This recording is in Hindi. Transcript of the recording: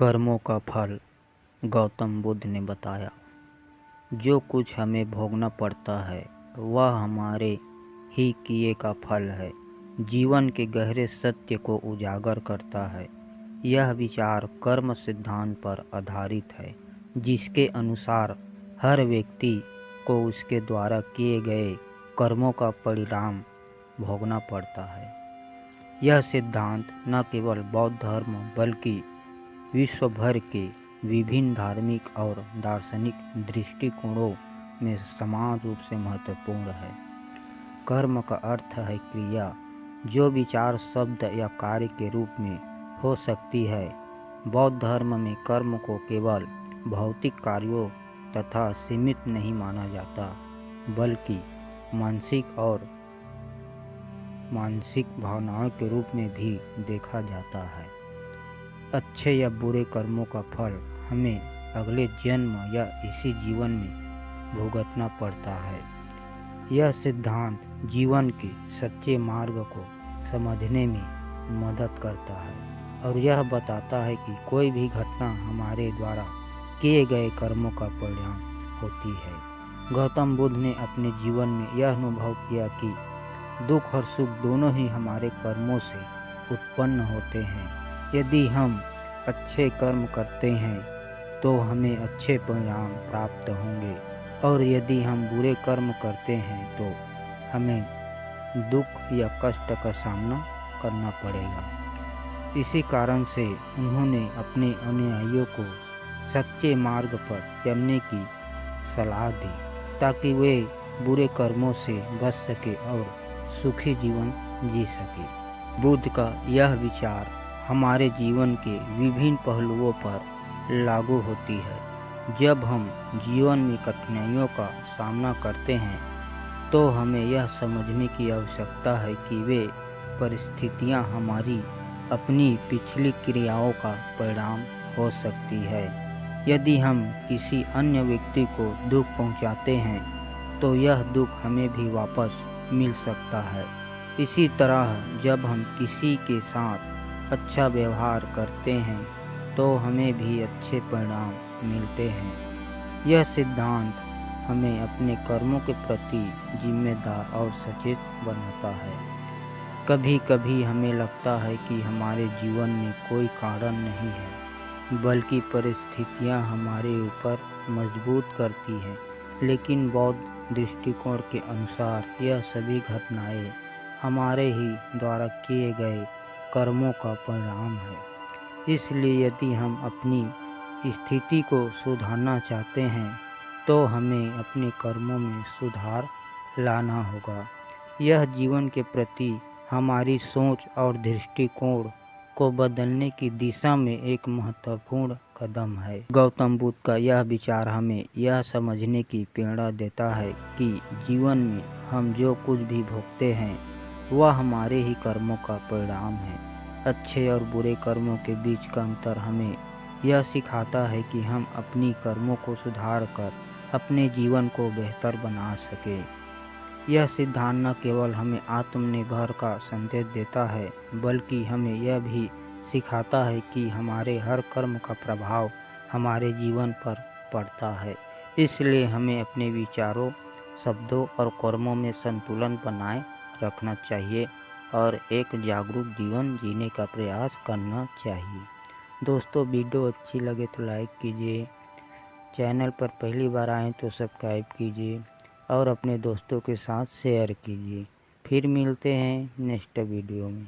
कर्मों का फल। गौतम बुद्ध ने बताया, जो कुछ हमें भोगना पड़ता है वह हमारे ही किए का फल है। जीवन के गहरे सत्य को उजागर करता है। यह विचार कर्म सिद्धांत पर आधारित है, जिसके अनुसार हर व्यक्ति को उसके द्वारा किए गए कर्मों का परिणाम भोगना पड़ता है। यह सिद्धांत न केवल बौद्ध धर्म बल्कि विश्व भर के विभिन्न धार्मिक और दार्शनिक दृष्टिकोणों में समान रूप से महत्वपूर्ण है। कर्म का अर्थ है क्रिया, जो विचार, शब्द या कार्य के रूप में हो सकती है। बौद्ध धर्म में कर्म को केवल भौतिक कार्यों तथा सीमित नहीं माना जाता, बल्कि मानसिक भावनाओं के रूप में भी देखा जाता है। अच्छे या बुरे कर्मों का फल हमें अगले जन्म या इसी जीवन में भुगतना पड़ता है। यह सिद्धांत जीवन के सच्चे मार्ग को समझने में मदद करता है और यह बताता है कि कोई भी घटना हमारे द्वारा किए गए कर्मों का परिणाम होती है। गौतम बुद्ध ने अपने जीवन में यह अनुभव किया कि दुख और सुख दोनों ही हमारे कर्मों से उत्पन्न होते हैं। यदि हम अच्छे कर्म करते हैं तो हमें अच्छे परिणाम प्राप्त होंगे, और यदि हम बुरे कर्म करते हैं तो हमें दुख या कष्ट का सामना करना पड़ेगा। इसी कारण से उन्होंने अपने अनुयायियों को सच्चे मार्ग पर चलने की सलाह दी, ताकि वे बुरे कर्मों से बच सके और सुखी जीवन जी सके। बुद्ध का यह विचार हमारे जीवन के विभिन्न पहलुओं पर लागू होती है। जब हम जीवन में कठिनाइयों का सामना करते हैं तो हमें यह समझने की आवश्यकता है कि वे परिस्थितियां हमारी अपनी पिछली क्रियाओं का परिणाम हो सकती है। यदि हम किसी अन्य व्यक्ति को दुख पहुंचाते हैं तो यह दुख हमें भी वापस मिल सकता है। इसी तरह जब हम किसी के साथ अच्छा व्यवहार करते हैं तो हमें भी अच्छे परिणाम मिलते हैं। यह सिद्धांत हमें अपने कर्मों के प्रति जिम्मेदार और सचेत बनाता है। कभी कभी हमें लगता है कि हमारे जीवन में कोई कारण नहीं है, बल्कि परिस्थितियां हमारे ऊपर मजबूत करती हैं। लेकिन बौद्ध दृष्टिकोण के अनुसार यह सभी घटनाएं हमारे ही द्वारा किए गए कर्मों का परिणाम है। इसलिए यदि हम अपनी स्थिति को सुधारना चाहते हैं तो हमें अपने कर्मों में सुधार लाना होगा। यह जीवन के प्रति हमारी सोच और दृष्टिकोण को बदलने की दिशा में एक महत्वपूर्ण कदम है। गौतम बुद्ध का यह विचार हमें यह समझने की प्रेरणा देता है कि जीवन में हम जो कुछ भी भोगते हैं वह हमारे ही कर्मों का परिणाम है। अच्छे और बुरे कर्मों के बीच का अंतर हमें यह सिखाता है कि हम अपनी कर्मों को सुधार कर अपने जीवन को बेहतर बना सके। यह सिद्धांत न केवल हमें आत्मनिर्भर का संदेश देता है, बल्कि हमें यह भी सिखाता है कि हमारे हर कर्म का प्रभाव हमारे जीवन पर पड़ता है। इसलिए हमें अपने विचारों, शब्दों और कर्मों में संतुलन बनाए रखना चाहिए और एक जागरूक जीवन जीने का प्रयास करना चाहिए। दोस्तों, वीडियो अच्छी लगे तो लाइक कीजिए, चैनल पर पहली बार आएँ तो सब्सक्राइब कीजिए और अपने दोस्तों के साथ शेयर कीजिए। फिर मिलते हैं नेक्स्ट वीडियो में।